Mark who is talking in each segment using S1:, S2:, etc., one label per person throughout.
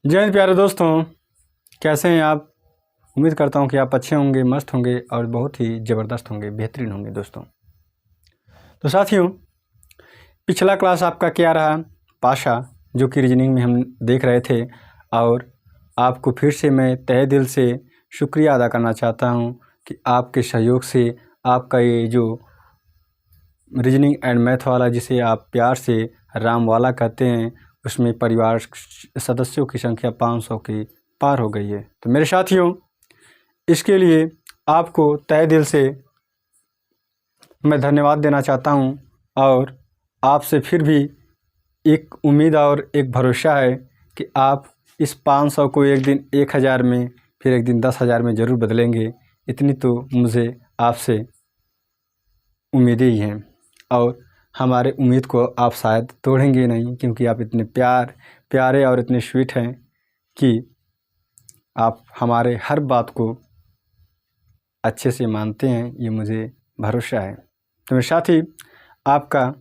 S1: जय हिंद प्यारे दोस्तों, कैसे हैं आप। उम्मीद करता हूं कि आप अच्छे होंगे, मस्त होंगे और बहुत ही ज़बरदस्त होंगे, बेहतरीन होंगे दोस्तों। तो साथियों, पिछला क्लास आपका क्या रहा, पाशा, जो कि रीजनिंग में हम देख रहे थे। और आपको फिर से मैं तहे दिल से शुक्रिया अदा करना चाहता हूं कि आपके सहयोग से आपका ये जो रीजनिंग एंड मैथ वाला, जिसे आप प्यार से राम वाला कहते हैं, उसमें परिवार सदस्यों की संख्या 500 के पार हो गई है। तो मेरे साथियों, इसके लिए आपको तहे दिल से मैं धन्यवाद देना चाहता हूं। और आपसे फिर भी एक उम्मीद और एक भरोसा है कि आप इस 500 को एक दिन 1000 में, फिर एक दिन 10,000 में ज़रूर बदलेंगे। इतनी तो मुझे आपसे उम्मीदें ही हैं। और हमारे उम्मीद को आप शायद तोड़ेंगे नहीं, क्योंकि आप इतने प्यारे और इतने स्वीट हैं कि आप हमारे हर बात को अच्छे से मानते हैं, ये मुझे भरोसा है। तो मेरे साथी, आपका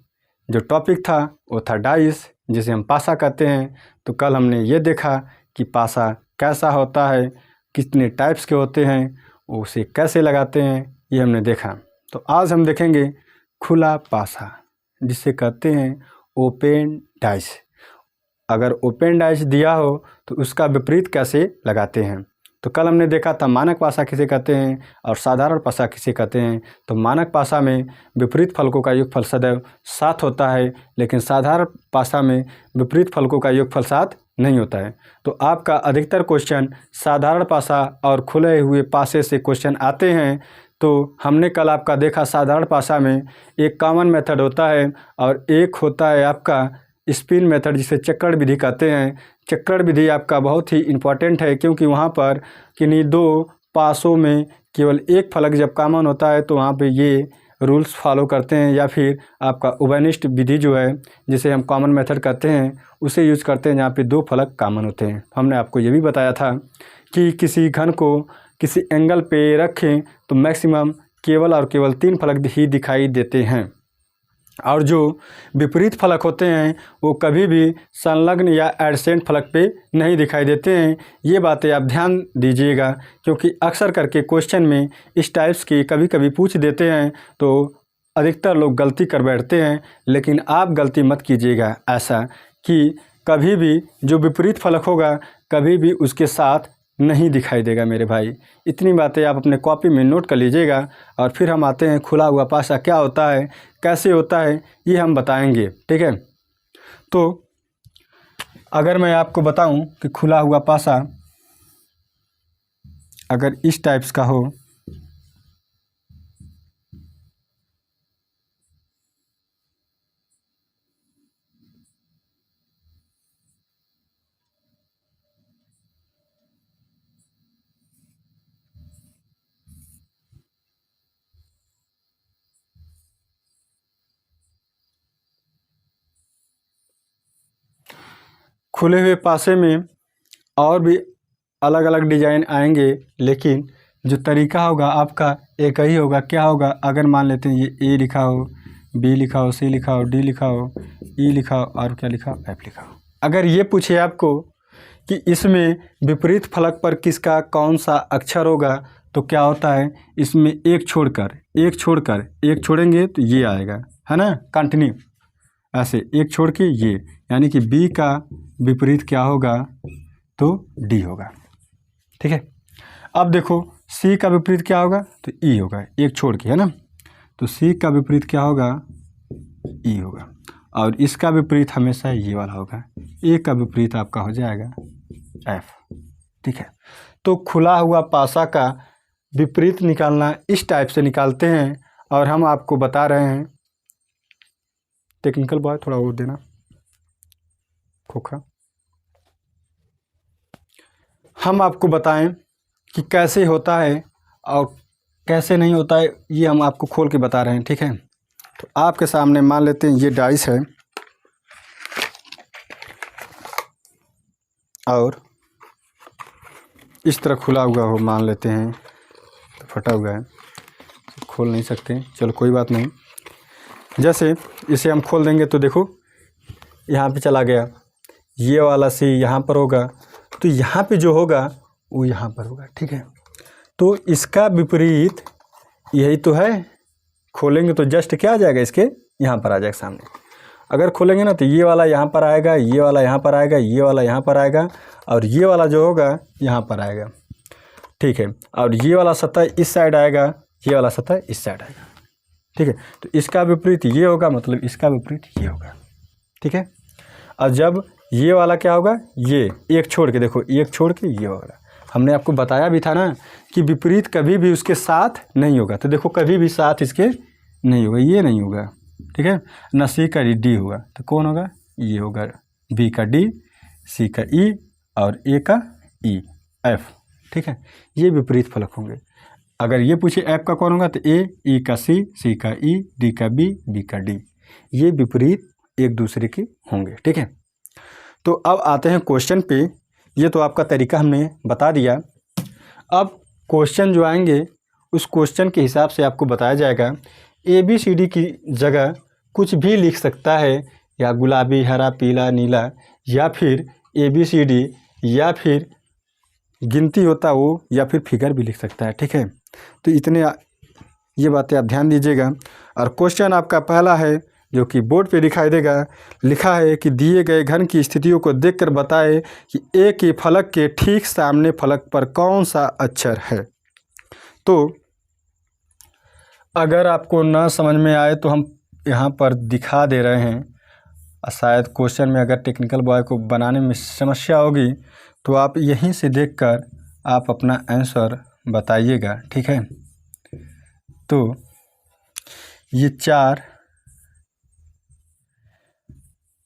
S1: जो टॉपिक था वो था डाइस, जिसे हम पासा कहते हैं। तो कल हमने ये देखा कि पासा कैसा होता है, कितने टाइप्स के होते हैं, उसे कैसे लगाते हैं, ये हमने देखा। तो आज हम देखेंगे खुला पासा, जिसे कहते हैं ओपन डाइस। अगर ओपन डाइस दिया हो तो उसका विपरीत कैसे लगाते हैं। तो कल हमने देखा था मानक पासा किसे कहते हैं और साधारण पासा किसे कहते हैं। तो मानक पासा में विपरीत फलकों का योगफल सदैव 7 होता है, लेकिन साधारण पासा में विपरीत फलकों का योगफल 7 नहीं होता है। तो आपका अधिकतर क्वेश्चन साधारण पासा और खुले हुए पासे से क्वेश्चन आते हैं। तो हमने कल आपका देखा साधारण पासा में एक कॉमन मेथड होता है और एक होता है आपका स्पिन मेथड, जिसे चक्कर विधि कहते हैं। चक्कर विधि आपका बहुत ही इम्पॉर्टेंट है, क्योंकि वहाँ पर किन्हीं दो पासों में केवल एक फलक जब कॉमन होता है तो वहाँ पे ये रूल्स फॉलो करते हैं, या फिर आपका उभयनिष्ठ विधि जो है, जिसे हम कॉमन मेथड कहते हैं, उसे यूज करते हैं जहाँ पे 2 फलक कॉमन होते हैं। हमने आपको ये भी बताया था कि किसी घन को किसी एंगल पे रखें तो मैक्सिमम केवल और केवल 3 फलक ही दिखाई देते हैं, और जो विपरीत फलक होते हैं वो कभी भी संलग्न या एडसेंट फलक पे नहीं दिखाई देते हैं। ये बातें आप ध्यान दीजिएगा, क्योंकि अक्सर करके क्वेश्चन में इस टाइप्स की कभी कभी पूछ देते हैं, तो अधिकतर लोग गलती कर बैठते हैं। लेकिन आप गलती मत कीजिएगा ऐसा कि कभी भी जो विपरीत फलक होगा कभी भी उसके साथ नहीं दिखाई देगा मेरे भाई। इतनी बातें आप अपने कॉपी में नोट कर लीजिएगा। और फिर हम आते हैं खुला हुआ पासा क्या होता है, कैसे होता है, ये हम बताएंगे, ठीक है। तो अगर मैं आपको बताऊं कि खुला हुआ पासा अगर इस टाइप्स का हो, खुले हुए पासे में और भी अलग अलग डिजाइन आएंगे, लेकिन जो तरीका होगा आपका एक ही होगा। क्या होगा, अगर मान लेते हैं ये ए लिखा हो, बी लिखा हो, सी लिखा हो, डी लिखा हो, ई लिखा हो, और क्या लिखा हो, एफ लिखा हो। अगर ये पूछे आपको कि इसमें विपरीत फलक पर किसका कौन सा अक्षर होगा, तो क्या होता है, इसमें एक छोड़ेंगे तो ये आएगा, है ना, कंटिन्यू ऐसे एक छोड़ के ये, यानी कि बी का विपरीत क्या होगा, तो डी होगा, ठीक है। अब देखो सी का विपरीत क्या होगा, तो ई होगा, एक छोड़ के, है ना। तो सी का विपरीत क्या होगा, ई होगा, और इसका विपरीत हमेशा ये वाला होगा। ए का विपरीत आपका हो जाएगा एफ, ठीक है। तो खुला हुआ पासा का विपरीत निकालना इस टाइप से निकालते हैं, और हम आपको बता रहे हैं। टेक्निकल बॉय थोड़ा और देना खोखा। हम आपको बताएं कि कैसे होता है और कैसे नहीं होता है, ये हम आपको खोल के बता रहे हैं, ठीक है। तो आपके सामने मान लेते हैं ये डाइस है, और इस तरह खुला हुआ हो मान लेते हैं, तो फटा हुआ है, खोल नहीं सकते, चलो कोई बात नहीं। जैसे इसे हम खोल देंगे तो देखो यहाँ पे चला गया, ये वाला सी यहाँ पर होगा, तो यहाँ पे जो होगा वो यहाँ पर होगा, ठीक है। तो इसका विपरीत यही तो है, खोलेंगे तो जस्ट क्या आ जाएगा, इसके यहाँ पर आ जाएगा सामने। अगर खोलेंगे ना तो ये वाला यहाँ पर आएगा, ये वाला यहाँ पर आएगा, ये वाला यहाँ पर आएगा, और ये वाला जो होगा यहाँ पर आएगा, ठीक है। और ये वाला सतह इस साइड आएगा, ये वाला सतह इस साइड आएगा, ठीक है। तो इसका विपरीत ये होगा, मतलब इसका विपरीत ये होगा, ठीक है। और जब ये वाला क्या होगा, ये एक छोड़ के देखो, एक छोड़ के ये होगा। हमने आपको बताया भी था ना कि विपरीत कभी भी उसके साथ नहीं होगा। तो देखो कभी भी साथ इसके नहीं होगा, ये नहीं होगा, ठीक है ना। सी का डी होगा तो कौन होगा, ये होगा। बी का डी, सी का ई और ए का ई, एफ, ठीक है। ये विपरीत फलक होंगे। अगर ये पूछे एफ का कौन होगा तो ए, ई का सी का ई, डी का बी का डी। ये विपरीत एक दूसरे के होंगे, ठीक है। तो अब आते हैं क्वेश्चन पे। ये तो आपका तरीका हमने बता दिया। अब क्वेश्चन जो आएंगे उस क्वेश्चन के हिसाब से आपको बताया जाएगा। ए बी सी डी की जगह कुछ भी लिख सकता है, या गुलाबी, हरा, पीला, नीला, या फिर ए बी सी डी, या फिर गिनती होता वो, या फिर फिगर भी लिख सकता है, ठीक है। तो इतने ये बातें आप ध्यान दीजिएगा। और क्वेश्चन आपका पहला है जो कि बोर्ड पे दिखाई देगा, लिखा है कि दिए गए घन की स्थितियों को देखकर बताएं कि ए के फलक के ठीक सामने फलक पर कौन सा अक्षर है। तो अगर आपको ना समझ में आए तो हम यहाँ पर दिखा दे रहे हैं। शायद क्वेश्चन में अगर टेक्निकल बॉय को बनाने में समस्या होगी तो आप यहीं से देखकर आप अपना आंसर बताइएगा, ठीक है। तो ये 4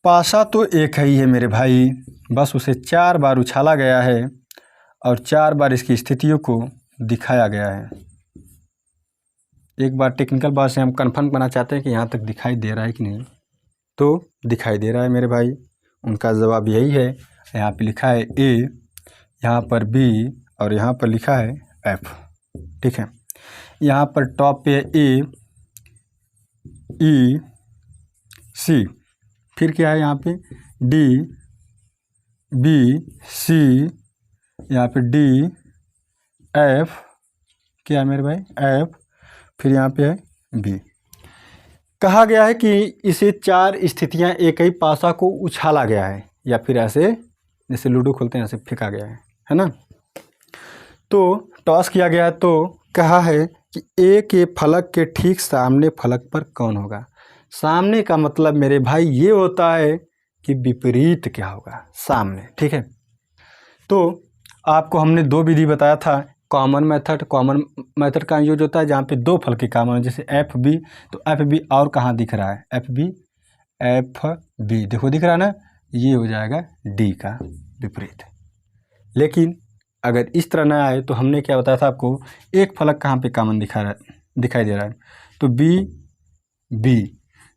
S1: पासा तो एक ही है मेरे भाई, बस उसे 4 बार उछाला गया है और 4 बार इसकी स्थितियों को दिखाया गया है। एक बार टेक्निकल बात से हम कंफर्म करना चाहते हैं कि यहाँ तक दिखाई दे रहा है कि नहीं। तो दिखाई दे रहा है मेरे भाई, उनका जवाब यही है। यहाँ पे लिखा है ए, यहाँ पर बी और यहाँ पर लिखा है एफ, ठीक है। यहाँ पर टॉप पे ए, ई, सी, फिर क्या है यहाँ पे डी, बी, सी, यहाँ पे डी, एफ, क्या है मेरे भाई एफ, फिर यहाँ पे है बी। कहा गया है कि इसे 4 स्थितियाँ एक ही पासा को उछाला गया है, या फिर ऐसे जैसे लूडो खोलते हैं ऐसे फेंका गया है ना। तो टॉस किया गया, तो कहा है कि ए के फलक के ठीक सामने फलक पर कौन होगा। सामने का मतलब मेरे भाई ये होता है कि विपरीत क्या होगा सामने, ठीक है। तो आपको हमने 2 विधि बताया था, कॉमन मेथड का यूज होता है जहाँ पे 2 फल के कॉमन, जैसे एफ बी। तो एफ बी और कहाँ दिख रहा है, एफ बी देखो दिख रहा है ना, ये हो जाएगा डी का विपरीत। लेकिन अगर इस तरह ना आए तो हमने क्या बताया था आपको, एक फलक कहाँ पे कॉमन दिखाई दे रहा है, तो बी,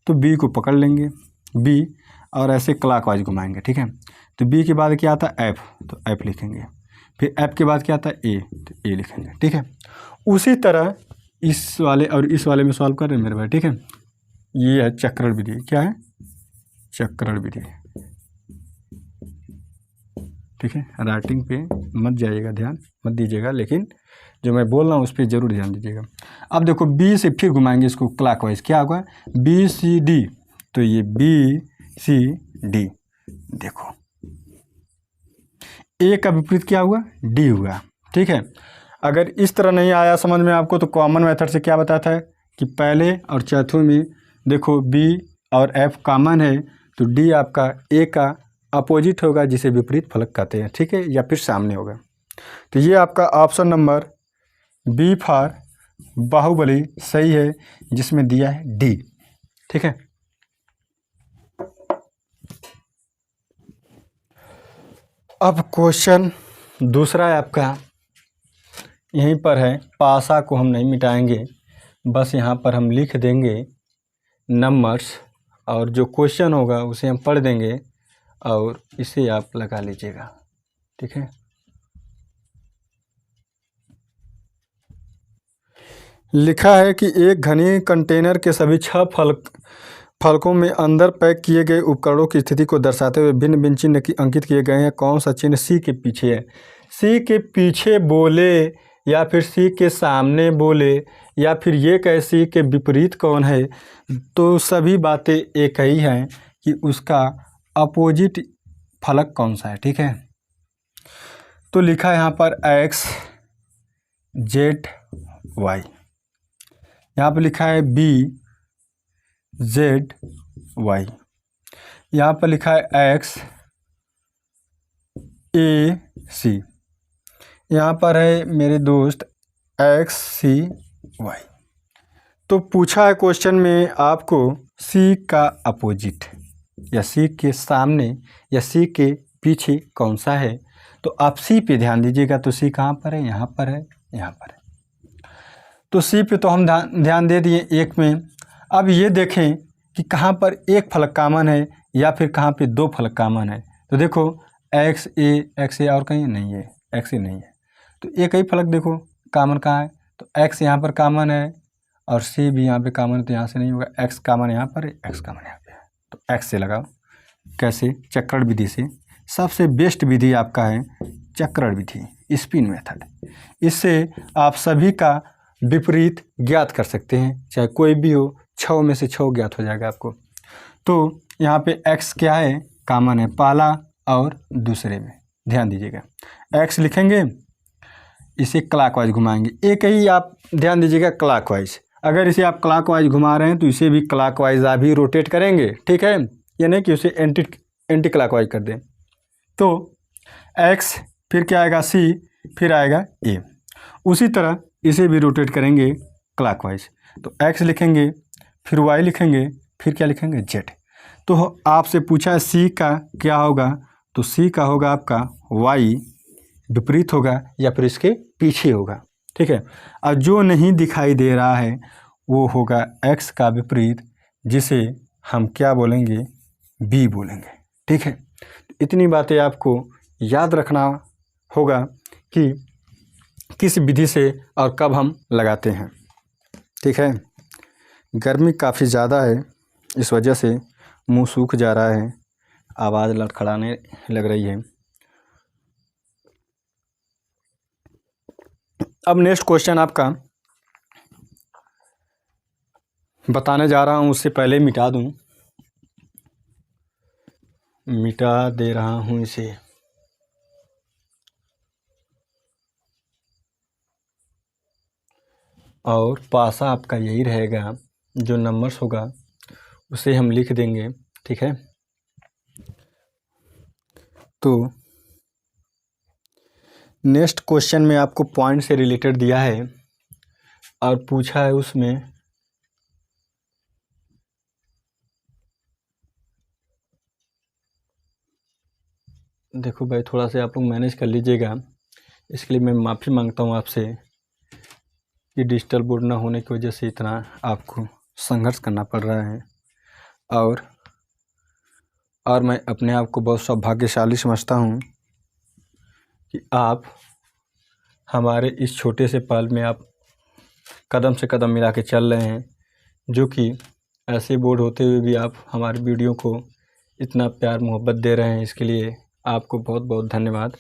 S1: तो बी को पकड़ लेंगे बी और ऐसे क्लॉकवाइज घुमाएंगे, ठीक है। तो बी के बाद क्या आता है एफ, तो एफ लिखेंगे। फिर एफ के बाद क्या आता है ए, तो ए लिखेंगे, ठीक है। उसी तरह इस वाले और इस वाले में सॉल्व कर रहे हैं मेरे भाई, ठीक है। ये है चक्रण विधि, क्या है चक्रण विधि, ठीक है। राइटिंग पे मत जाइएगा, ध्यान मत दीजिएगा, लेकिन जो मैं बोल रहा हूँ उस पर ज़रूर ध्यान दीजिएगा। अब देखो बी से फिर घुमाएंगे इसको क्लॉकवाइज, क्या होगा बी सी डी, तो ये बी सी डी, देखो ए का विपरीत क्या हुआ डी हुआ, ठीक है। अगर इस तरह नहीं आया समझ में आपको तो कॉमन मेथड से क्या बताता है कि पहले और चौथे में देखो बी और एफ कॉमन है, तो डी आपका ए का अपोजिट होगा जिसे विपरीत फलक कहते हैं, ठीक है, या फिर सामने होगा। तो ये आपका option number B for Baahubali सही है, जिसमें दिया है डी, ठीक है। अब क्वेश्चन दूसरा है आपका, यहीं पर है, पासा को हम नहीं मिटाएंगे, बस यहाँ पर हम लिख देंगे नंबर्स और जो क्वेश्चन होगा उसे हम पढ़ देंगे और इसे आप लगा लीजिएगा, ठीक है। लिखा है कि एक घनी कंटेनर के सभी 6 फलक फलकों में अंदर पैक किए गए उपकरणों की स्थिति को दर्शाते हुए भिन्न भिन्न चिन्ह की अंकित किए गए हैं। कौन सा चिन्ह सी के पीछे है? सी के पीछे बोले या फिर सी के सामने बोले या फिर ये कहे सी के विपरीत कौन है, तो सभी बातें एक ही हैं कि उसका अपोजिट फलक कौन सा है। ठीक है, तो लिखा है यहाँ पर एक्स जेड वाई, यहाँ पर लिखा है बी जेड वाई, यहाँ पर लिखा है एक्स ए सी, यहाँ पर है मेरे दोस्त एक्स सी वाई। तो पूछा है क्वेश्चन में आपको सी का अपोजिट या सी के सामने या सी के पीछे कौन सा है, तो आप सी पे ध्यान दीजिएगा। तो सी कहाँ पर है? यहाँ पर है, यहाँ पर है। तो सी पे तो हम ध्यान दे दिए एक में। अब ये देखें कि कहाँ पर एक फलक कॉमन है या फिर कहाँ पे दो फलक कॉमन है। तो देखो एक्स ए और कहीं नहीं है, एक्स ए नहीं है, तो एक ही फलक देखो कॉमन कहाँ है, तो एक्स यहाँ पर कॉमन है और सी भी यहाँ पे कॉमन है, तो यहाँ से नहीं होगा। एक्स कॉमन यहाँ पर है, एक्स कॉमन यहाँ पे है, तो एक्स से लगाओ। कैसे? चक्रण विधि से। सबसे बेस्ट विधि आपका है चक्रण विधि, स्पिन मेथड। इससे आप सभी का विपरीत ज्ञात कर सकते हैं, चाहे कोई भी हो। 6 में से 6 ज्ञात हो जाएगा आपको। तो यहाँ पे x क्या है? कॉमन है पहला और दूसरे में, ध्यान दीजिएगा। x लिखेंगे, इसे क्लॉकवाइज घुमाएंगे। एक ही आप ध्यान दीजिएगा क्लॉकवाइज। अगर इसे आप क्लॉकवाइज घुमा रहे हैं तो इसे भी क्लॉकवाइज आप भी रोटेट करेंगे। ठीक है, ये नहीं कि उसे एंटी क्लॉकवाइज कर दें। तो x फिर क्या आएगा? c, फिर आएगा a। उसी तरह इसे भी रोटेट करेंगे क्लॉकवाइज। तो x लिखेंगे, फिर y लिखेंगे, फिर क्या लिखेंगे? z। तो आपसे पूछा है c का क्या होगा, तो c का होगा आपका y विपरीत होगा या फिर इसके पीछे होगा। ठीक है, और जो नहीं दिखाई दे रहा है वो होगा x का विपरीत, जिसे हम क्या बोलेंगे? b बोलेंगे। ठीक है, इतनी बातें आपको याद रखना होगा कि किस विधि से और कब हम लगाते हैं। ठीक है, गर्मी काफ़ी ज़्यादा है, इस वजह से मुंह सूख जा रहा है, आवाज़ लड़खड़ाने लग रही है। अब नेक्स्ट क्वेश्चन आपका बताने जा रहा हूँ, उससे पहले मिटा दूँ, मिटा दे रहा हूँ इसे। और पासा आपका यही रहेगा, जो नंबर्स होगा उसे हम लिख देंगे। ठीक है, तो नेक्स्ट क्वेश्चन में आपको पॉइंट से रिलेटेड दिया है और पूछा है उसमें देखो भाई, थोड़ा सा आप लोग मैनेज कर लीजिएगा। इसके लिए मैं माफ़ी मांगता हूँ आपसे कि डिजिटल बोर्ड ना होने की वजह से इतना आपको संघर्ष करना पड़ रहा है। और मैं अपने आप को बहुत सौभाग्यशाली समझता हूँ कि आप हमारे इस छोटे से पल में आप कदम से कदम मिला के चल रहे हैं, जो कि ऐसे बोर्ड होते हुए भी आप हमारे वीडियो को इतना प्यार मोहब्बत दे रहे हैं। इसके लिए आपको बहुत बहुत धन्यवाद।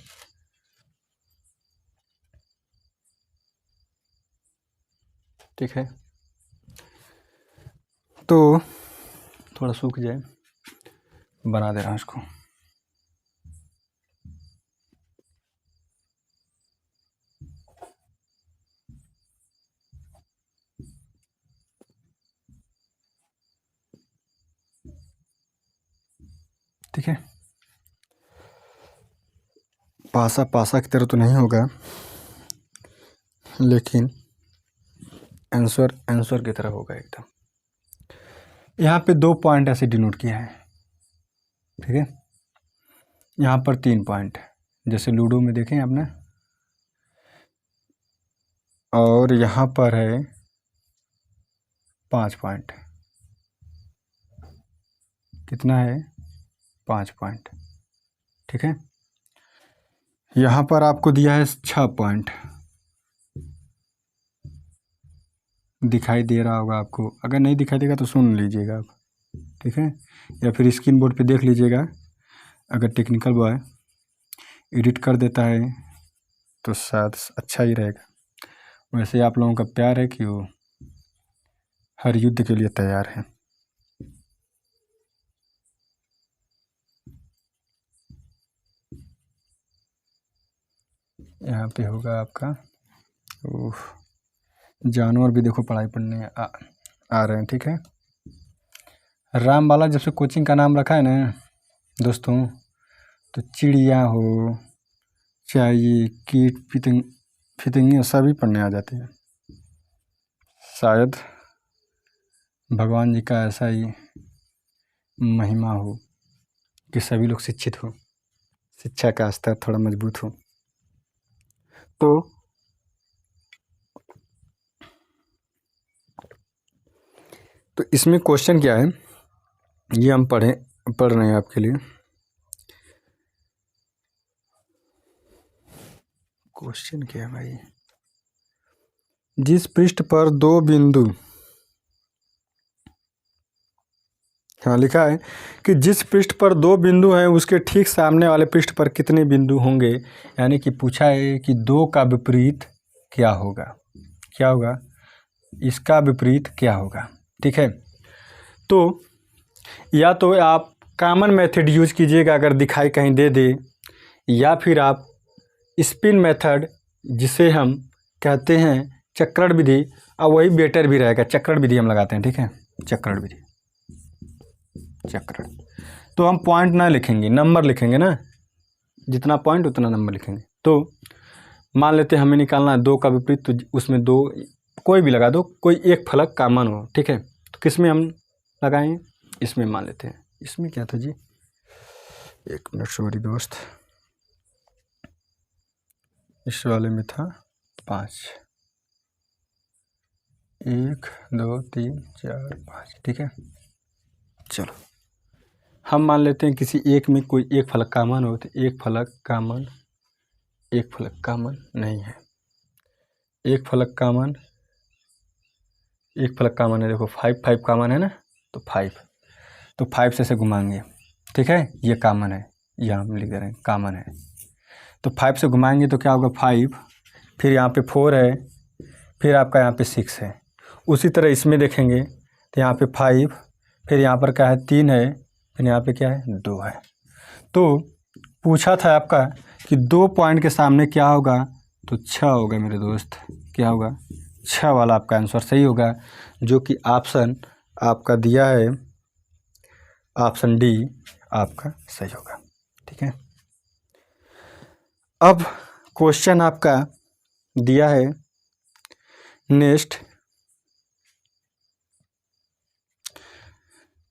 S1: ठीक है, तो थोड़ा सूख जाए, बना दे रहा हूँ इसको। ठीक है, पासा की तरह तो नहीं होगा, लेकिन आंसर की तरह होगा एकदम। यहाँ पे 2 पॉइंट ऐसे डिनोट किया है। ठीक है, यहाँ पर 3 पॉइंट, जैसे लूडो में देखें आपने, और यहाँ पर है 5 पॉइंट। कितना है? 5 पॉइंट। ठीक है, यहाँ पर आपको दिया है 6 पॉइंट, दिखाई दे रहा होगा आपको। अगर नहीं दिखाई देगा तो सुन लीजिएगा आप। ठीक है, या फिर स्क्रीन बोर्ड पे देख लीजिएगा। अगर टेक्निकल बॉय एडिट कर देता है तो शायद अच्छा ही रहेगा। वैसे आप लोगों का प्यार है कि वो हर युद्ध के लिए तैयार है। यहाँ पे होगा आपका, ओह जानवर भी देखो पढ़ाई पढ़ने आ रहे हैं। ठीक है, राम बाला जब से कोचिंग का नाम रखा है ना दोस्तों, तो चिड़िया हो चाहे ये कीट फितंगियाँ सभी पढ़ने आ जाती हैं। शायद भगवान जी का ऐसा ही महिमा हो कि सभी लोग शिक्षित हो, शिक्षा का स्तर थोड़ा मजबूत हो। तो इसमें क्वेश्चन क्या है ये हम पढ़ रहे हैं आपके लिए। क्वेश्चन क्या है भाई, जिस पृष्ठ पर दो बिंदु, हाँ लिखा है कि जिस पृष्ठ पर दो बिंदु हैं उसके ठीक सामने वाले पृष्ठ पर कितने बिंदु होंगे। यानी कि पूछा है कि दो का विपरीत क्या होगा, क्या होगा, इसका विपरीत क्या होगा। ठीक है, तो या तो आप कॉमन मेथड यूज कीजिएगा अगर दिखाई कहीं दे दे, या फिर आप स्पिन मेथड जिसे हम कहते हैं चक्रण विधि, और वही बेटर भी रहेगा। चक्रण विधि हम लगाते हैं। ठीक है, चक्रण विधि, चक्रण। तो हम पॉइंट ना लिखेंगे, नंबर लिखेंगे ना, जितना पॉइंट उतना नंबर लिखेंगे। तो मान लेते हैं हमें निकालना है दो का विपरीत, तो उसमें दो कोई भी लगा दो, कोई एक फलक कॉमन हो। ठीक है, तो किस में हम लगाएंगे, इसमें मान लेते हैं। इसमें क्या था जी, एक मिनट सॉरी दोस्त, इस वाले में था 5, 1 2 3 4 5। ठीक है, चलो हम मान लेते हैं किसी एक में कोई एक फलक कॉमन हो, तो एक फलक कॉमन, एक फलक कॉमन नहीं है, एक फलक कॉमन, एक फलक कॉमन है। देखो 5 5 कॉमन है ना, तो 5, तो 5 से घुमाएंगे। ठीक है, ये कॉमन है, यहाँ हम लिख रहे हैं कॉमन है, तो 5 से घुमाएंगे तो क्या होगा 5, फिर यहाँ पे 4 है, फिर आपका यहाँ पे 6 है। उसी तरह इसमें देखेंगे तो यहाँ पे 5, फिर यहाँ पर क्या है 3 है, फिर यहाँ पे क्या है 2 है। तो पूछा था आपका कि 2 पॉइंट के सामने क्या होगा, तो 6 होगा मेरे दोस्त। क्या होगा, 6 वाला आपका आंसर सही होगा, जो कि ऑप्शन आपका दिया है, ऑप्शन डी आपका सही होगा। ठीक है, अब क्वेश्चन आपका दिया है नेक्स्ट,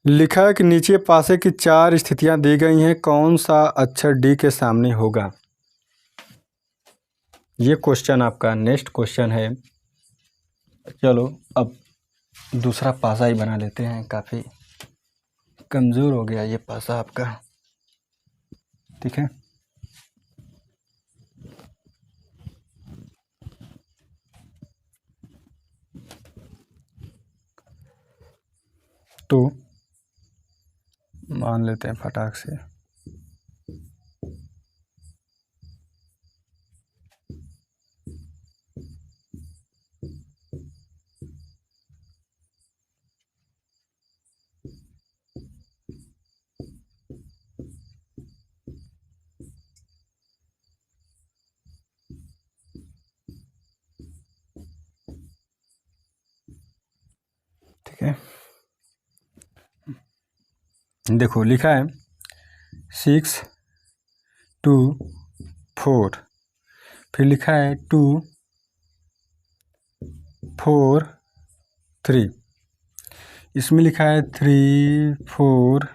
S1: लिखा है कि नीचे पासे की 4 स्थितियां दी गई हैं, कौन सा अक्षर डी के सामने होगा। ये क्वेश्चन आपका नेक्स्ट क्वेश्चन है। चलो अब दूसरा पासा ही बना लेते हैं, काफ़ी कमज़ोर हो गया ये पासा आपका। ठीक है, तो मान लेते हैं फटाक से, ठीक है। देखो लिखा है 6 2 4, फिर लिखा है 2 4 3, इसमें लिखा है 3 4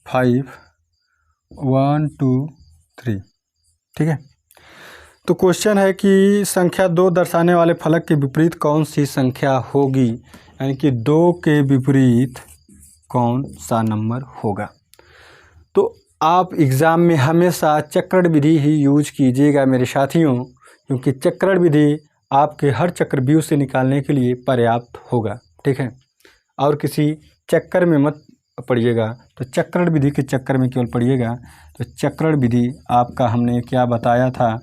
S1: 5 1 2 3। ठीक है, तो क्वेश्चन है कि संख्या 2 दर्शाने वाले फलक के विपरीत कौन सी संख्या होगी, यानी कि 2 के विपरीत कौन सा नंबर होगा। तो आप एग्ज़ाम में हमेशा चक्रण विधि ही यूज कीजिएगा मेरे साथियों, क्योंकि चक्रण विधि आपके हर चक्रव्यूह से निकालने के लिए पर्याप्त होगा। ठीक है, और किसी चक्कर में मत पढ़िएगा तो चक्रण विधि के चक्कर में केवल पढ़िएगा। तो चक्रण विधि आपका हमने क्या बताया था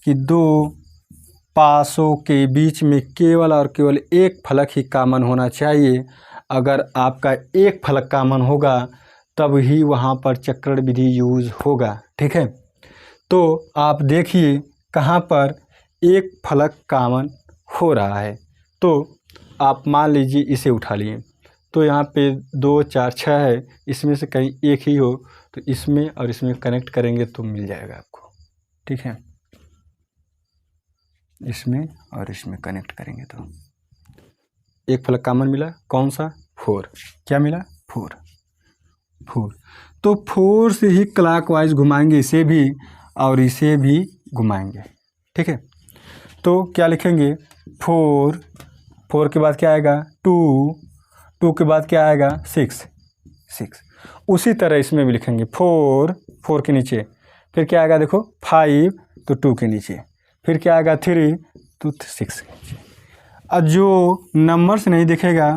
S1: कि दो पासों के बीच में केवल और केवल एक फलक ही कॉमन होना चाहिए। अगर आपका एक फलक कॉमन होगा तब ही वहाँ पर चक्रण विधि यूज़ होगा। ठीक है, तो आप देखिए कहाँ पर एक फलक कॉमन हो रहा है। तो आप मान लीजिए इसे उठा लिए, तो यहाँ पे 2 4 6 है, इसमें से कहीं एक ही हो तो इसमें और इसमें कनेक्ट करेंगे तो मिल जाएगा आपको। ठीक है, इसमें और इसमें कनेक्ट करेंगे तो एक फलक कॉमन मिला, कौन सा? 4। क्या मिला? 4। तो 4 से ही क्लॉकवाइज घुमाएंगे, इसे भी और इसे भी घुमाएंगे। ठीक है, तो क्या लिखेंगे? 4 के बाद क्या आएगा? 2 के बाद क्या आएगा? 6। उसी तरह इसमें भी लिखेंगे 4 के नीचे फिर क्या आएगा? देखो 5 तो 2 के नीचे, फिर क्या आएगा? 3 तो 6 के नीचे। अब जो नंबर्स नहीं दिखेगा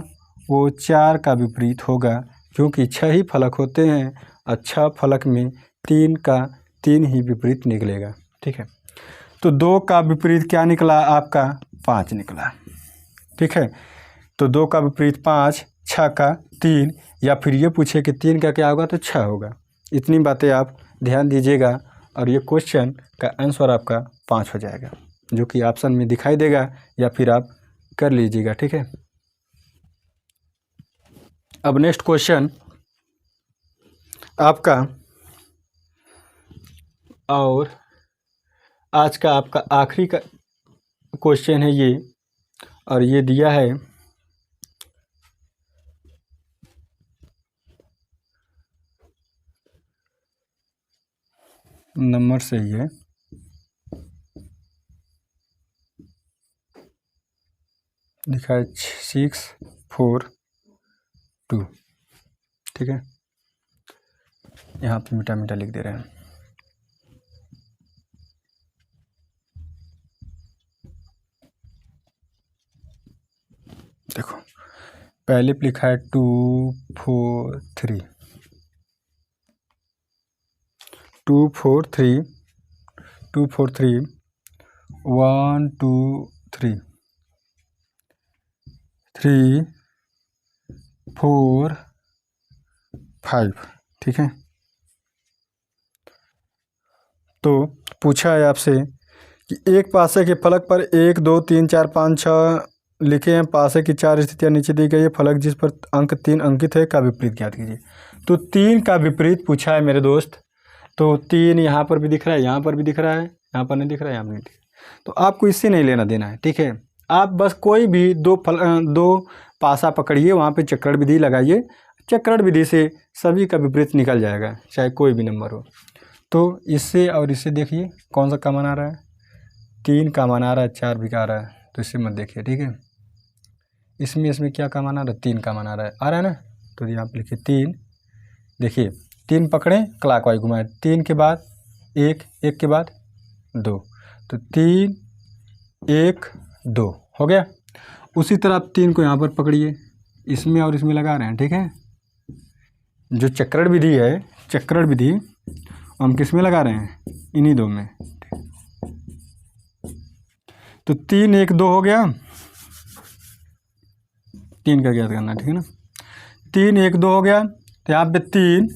S1: वो 4 का विपरीत होगा, क्योंकि 6 ही फलक होते हैं और 6 फलक में 3 का 3 ही विपरीत निकलेगा। ठीक है, तो 2 का विपरीत क्या निकला आपका? 5 निकला। ठीक है, तो 2 का विपरीत 5, 6 का 3, या फिर ये पूछे कि 3 का क्या होगा तो 6 होगा। इतनी बातें आप ध्यान दीजिएगा और ये क्वेश्चन का आंसर आपका 5 हो जाएगा, जो कि ऑप्शन में दिखाई देगा, या फिर आप कर लीजिएगा। ठीक है, अब नेक्स्ट क्वेश्चन आपका, और आज का आपका आखिरी का क्वेश्चन है ये, और ये दिया है नंबर से ही है, लिखा है 6 4 2। ठीक है, यहाँ पे मीठा मीठा लिख दे रहे हैं। देखो पहले पे लिखा है 2 4 3 2 4 3 2 4 3 1 2 3 3 4 5। ठीक है, तो पूछा है आपसे कि एक पासे के फलक पर 1 2 3 4 5 6 लिखे हैं, पासे की 4 स्थितियां नीचे दी गई है, फलक जिस पर अंक 3 अंकित है का विपरीत ज्ञात कीजिए। तो 3 का विपरीत पूछा है मेरे दोस्त, तो 3 यहाँ पर भी दिख रहा है, यहाँ पर भी दिख रहा है, यहाँ पर नहीं दिख रहा है, यहाँ पर नहीं दिख रहा है, तो आपको इससे नहीं लेना देना है। ठीक है, आप बस कोई भी दो पासा पकड़िए, वहाँ पे चक्रण विधि लगाइए, चक्रण विधि से सभी का विपरीत निकल जाएगा, चाहे कोई भी नंबर हो। तो इससे और इससे देखिए कौन सा कॉमन आ रहा है? 3 कॉमन आ रहा है, 4 भी आ रहा है, तो इससे मत देखिए। ठीक है, इसमें क्या कॉमन आ रहा है? 3 कॉमन आ रहा है ना, तो यहाँ पे लिखिए 3। देखिए 3 पकड़े, क्लॉकवाइज घुमाए, 3 के बाद 1, 1 के बाद 2, तो 3 1 2 हो गया। उसी तरह आप 3 को यहाँ पर पकड़िए, इसमें और इसमें लगा रहे हैं। ठीक है, जो चक्रण विधि है, चक्रण विधि हम किस में लगा रहे हैं? इन्हीं 2 में। तो 3 1 2 हो गया, 3 का ज्ञात करना। ठीक है ना, 3 1 2 हो गया, तो यहाँ पे 3,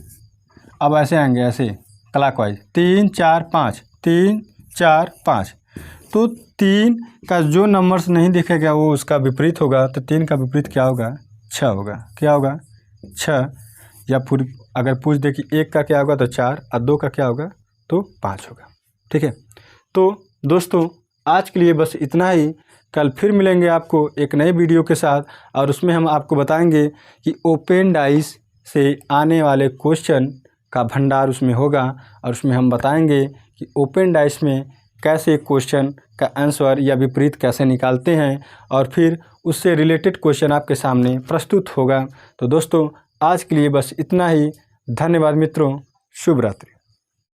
S1: अब ऐसे आएंगे, ऐसे क्लॉकवाइज 3 4 5 3 4 5। तो 3 का जो नंबर्स नहीं दिखेगा वो उसका विपरीत होगा, तो 3 का विपरीत क्या होगा? 6 होगा। क्या होगा? 6। या फिर अगर पूछ दे कि 1 का क्या होगा तो 4, और 2 का क्या होगा तो 5 होगा। ठीक है, तो दोस्तों आज के लिए बस इतना ही। कल फिर मिलेंगे आपको एक नए वीडियो के साथ, और उसमें हम आपको बताएंगे कि ओपन डाइस से आने वाले क्वेश्चन का भंडार उसमें होगा, और उसमें हम बताएंगे कि ओपन डाइस में कैसे क्वेश्चन का आंसर या विपरीत कैसे निकालते हैं, और फिर उससे रिलेटेड क्वेश्चन आपके सामने प्रस्तुत होगा। तो दोस्तों आज के लिए बस इतना ही। धन्यवाद मित्रों, शुभ रात्रि।